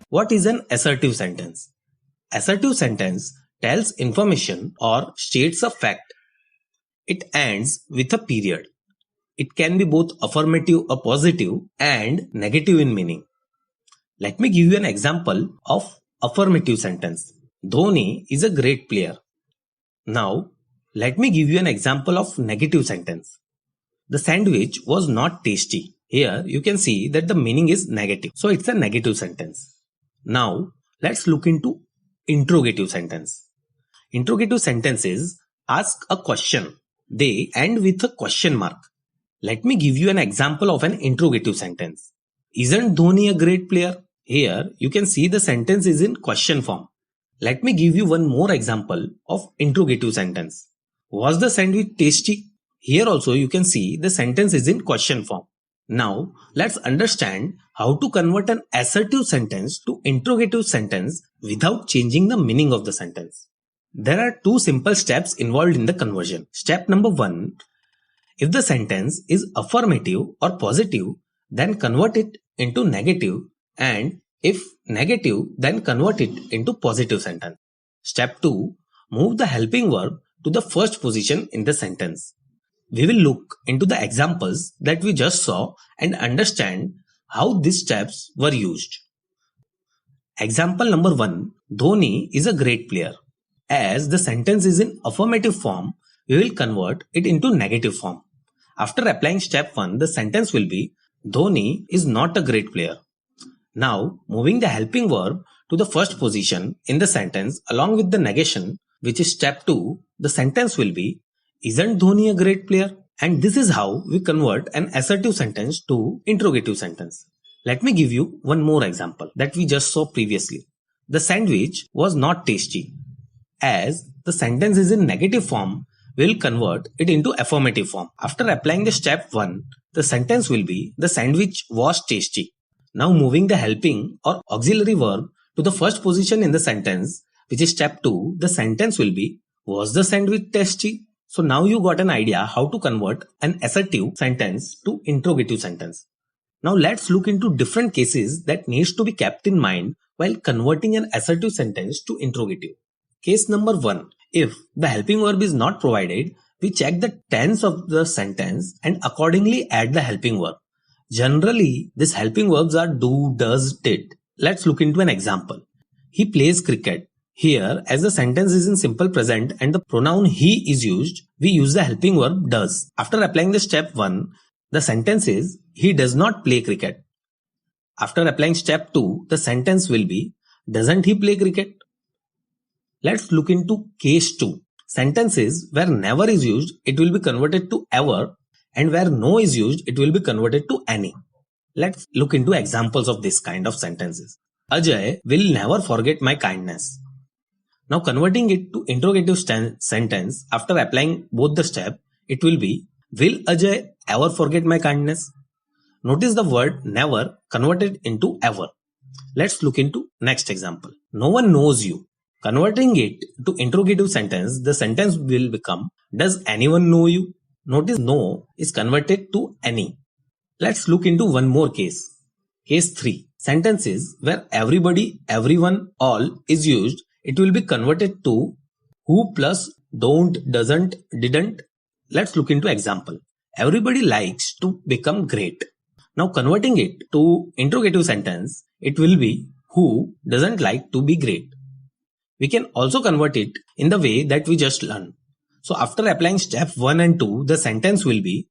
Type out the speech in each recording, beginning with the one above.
What is an assertive sentence? Assertive sentence tells information or states a fact. It ends with a period. It can be both affirmative or positive and negative in meaning. Let me give you an example of affirmative sentence. Dhoni is a great player. Now, let me give you an example of negative sentence. The sandwich was not tasty. Here you can see that the meaning is negative. So it's a negative sentence. Now, let's look into interrogative sentence. Interrogative sentences ask a question. They end with a question mark. Let me give you an example of an interrogative sentence. Isn't Dhoni a great player? Here you can see the sentence is in question form. Let me give you one more example of interrogative sentence. Was the sandwich tasty? Here also you can see the sentence is in question form. Now let's understand how to convert an assertive sentence to interrogative sentence without changing the meaning of the sentence. There are two simple steps involved in the conversion. Step number 1. If the sentence is affirmative or positive, then convert it into negative, and if negative, then convert it into positive sentence. Step 2. Move the helping verb to the first position in the sentence. We will look into the examples that we just saw and understand how these steps were used. Example number 1. Dhoni is a great player. As the sentence is in affirmative form, we will convert it into negative form. After applying step 1, the sentence will be Dhoni is not a great player. Now, moving the helping verb to the first position in the sentence along with the negation, which is step 2, the sentence will be Isn't Dhoni a great player? And this is how we convert an assertive sentence to interrogative sentence. Let me give you one more example that we just saw previously. The sandwich was not tasty. As the sentence is in negative form, we will convert it into affirmative form. After applying the step 1, the sentence will be the sandwich was tasty. Now moving the helping or auxiliary verb to the first position in the sentence, which is step 2, the sentence will be was the sandwich tasty? So now you got an idea how to convert an assertive sentence to interrogative sentence. Now let's look into different cases that needs to be kept in mind while converting an assertive sentence to interrogative. Case number 1. If the helping verb is not provided, we check the tense of the sentence and accordingly add the helping verb. Generally, these helping verbs are do, does, did. Let's look into an example. He plays cricket. Here, as the sentence is in simple present and the pronoun he is used, we use the helping verb does. After applying the step 1, the sentence is he does not play cricket. After applying step 2, the sentence will be doesn't he play cricket? Let's look into case 2. Sentences where never is used, it will be converted to ever, and where no is used, it will be converted to any. Let's look into examples of this kind of sentences. Ajay will never forget my kindness. Now converting it to interrogative sentence after applying both the steps, it will be will Ajay ever forget my kindness? Notice the word never converted into ever. Let's look into next example. No one knows you. Converting it to interrogative sentence, the sentence will become does anyone know you? Notice no is converted to any. Let's look into one more case. Case 3. Sentences where everybody, everyone, all is used, it will be converted to who plus don't, doesn't, didn't. Let's look into example. Everybody likes to become great. Now converting it to interrogative sentence, it will be who doesn't like to be great. We can also convert it in the way that we just learned. So after applying step 1 and 2, the sentence will be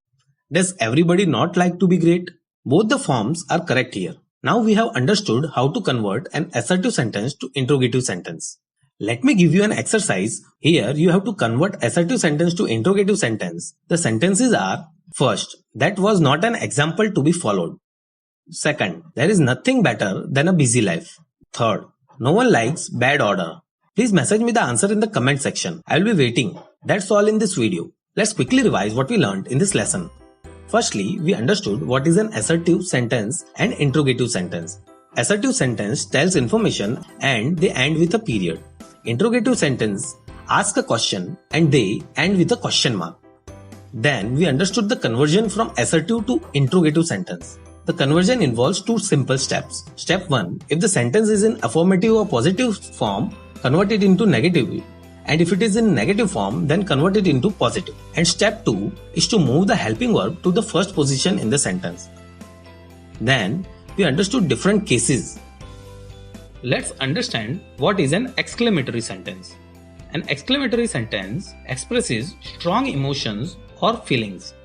does everybody not like to be great? Both the forms are correct here. Now we have understood how to convert an assertive sentence to interrogative sentence. Let me give you an exercise. Here you have to convert assertive sentence to interrogative sentence. The sentences are: first, that was not an example to be followed. Second, there is nothing better than a busy life. Third, no one likes bad order. Please message me the answer in the comment section. I will be waiting. That's all in this video. Let's quickly revise what we learned in this lesson. Firstly, we understood what is an assertive sentence and interrogative sentence. Assertive sentence tells information and they end with a period. Interrogative sentence asks a question and they end with a question mark. Then we understood the conversion from assertive to interrogative sentence. The conversion involves two simple steps. Step 1. If the sentence is in affirmative or positive form, convert it into negative. And if it is in negative form, then convert it into positive. And step 2 is to move the helping verb to the first position in the sentence. Then we understood different cases. Let's understand what is an exclamatory sentence. An exclamatory sentence expresses strong emotions or feelings.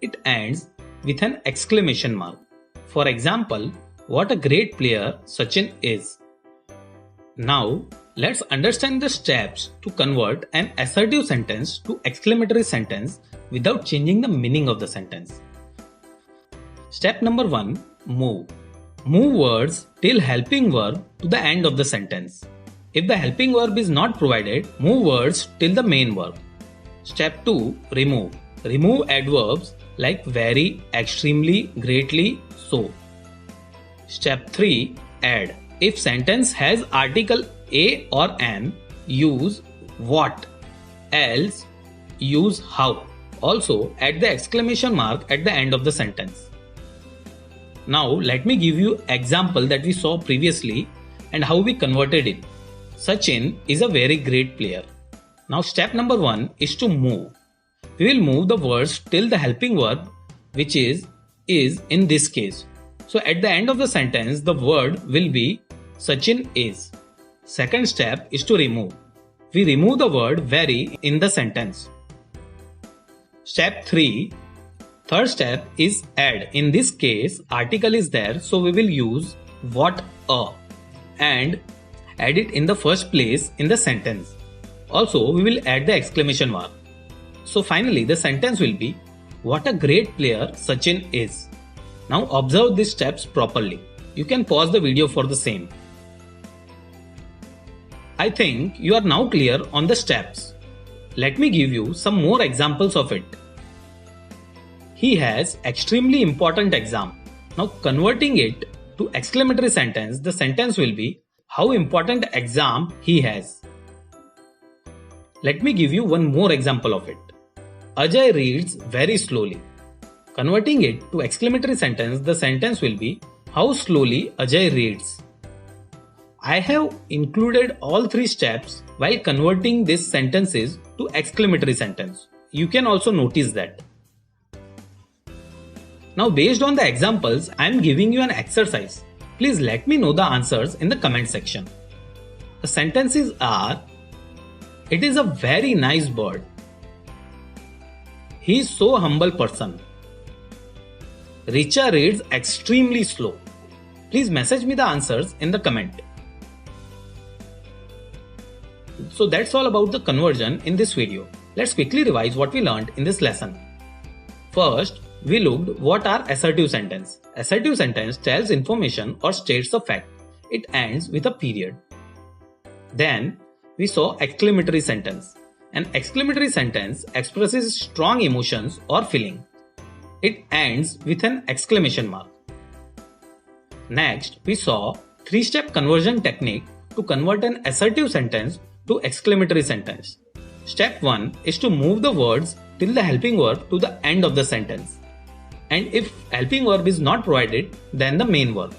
It ends with an exclamation mark. For example, what a great player Sachin is. Now, let's understand the steps to convert an assertive sentence to exclamatory sentence without changing the meaning of the sentence. Step number 1. Move. Move words till helping verb to the end of the sentence. If the helping verb is not provided, move words till the main verb. Step 2. Remove. Remove adverbs like very, extremely, greatly, so. Step 3. Add. If sentence has article a or an, use what, else use how. Also add the exclamation mark at the end of the sentence. Now let me give you example that we saw previously and how we converted it. Sachin is a very great player. Now step number 1 is to move. We will move the words till the helping verb, which is in this case. So at the end of the sentence, the word will be Sachin is. Second step is to remove. We remove the word very in the sentence. Step 3. Third step is add. In this case, article is there, so we will use what a and add it in the first place in the sentence. Also, we will add the exclamation mark. So finally, the sentence will be, what a great player Sachin is. Now observe these steps properly. You can pause the video for the same. I think you are now clear on the steps. Let me give you some more examples of it. He has extremely important exam. Now converting it to exclamatory sentence, the sentence will be, how important exam he has. Let me give you one more example of it. Ajay reads very slowly. Converting it to exclamatory sentence, the sentence will be, how slowly Ajay reads. I have included all three steps while converting these sentences to exclamatory sentence. You can also notice that. Now based on the examples, I am giving you an exercise. Please let me know the answers in the comment section. The sentences are, it is a very nice bird. He is so humble person. Richa reads extremely slow. Please message me the answers in the comment. So that's all about the conversion in this video. Let's quickly revise what we learned in this lesson. First, we looked what are assertive sentence. Assertive sentence tells information or states a fact. It ends with a period. Then we saw exclamatory sentence. An exclamatory sentence expresses strong emotions or feeling. It ends with an exclamation mark. Next, we saw three-step conversion technique to convert an assertive sentence to exclamatory sentence. Step 1 is to move the words till the helping verb to the end of the sentence. And if helping verb is not provided, then the main verb.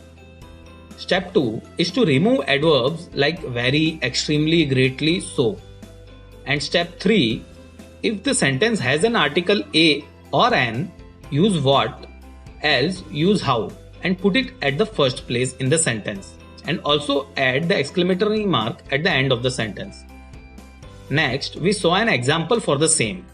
Step 2 is to remove adverbs like very, extremely, greatly, so. And step 3, if the sentence has an article a or an, use what, else use how, and put it at the first place in the sentence. And also add the exclamatory mark at the end of the sentence. Next, we saw an example for the same.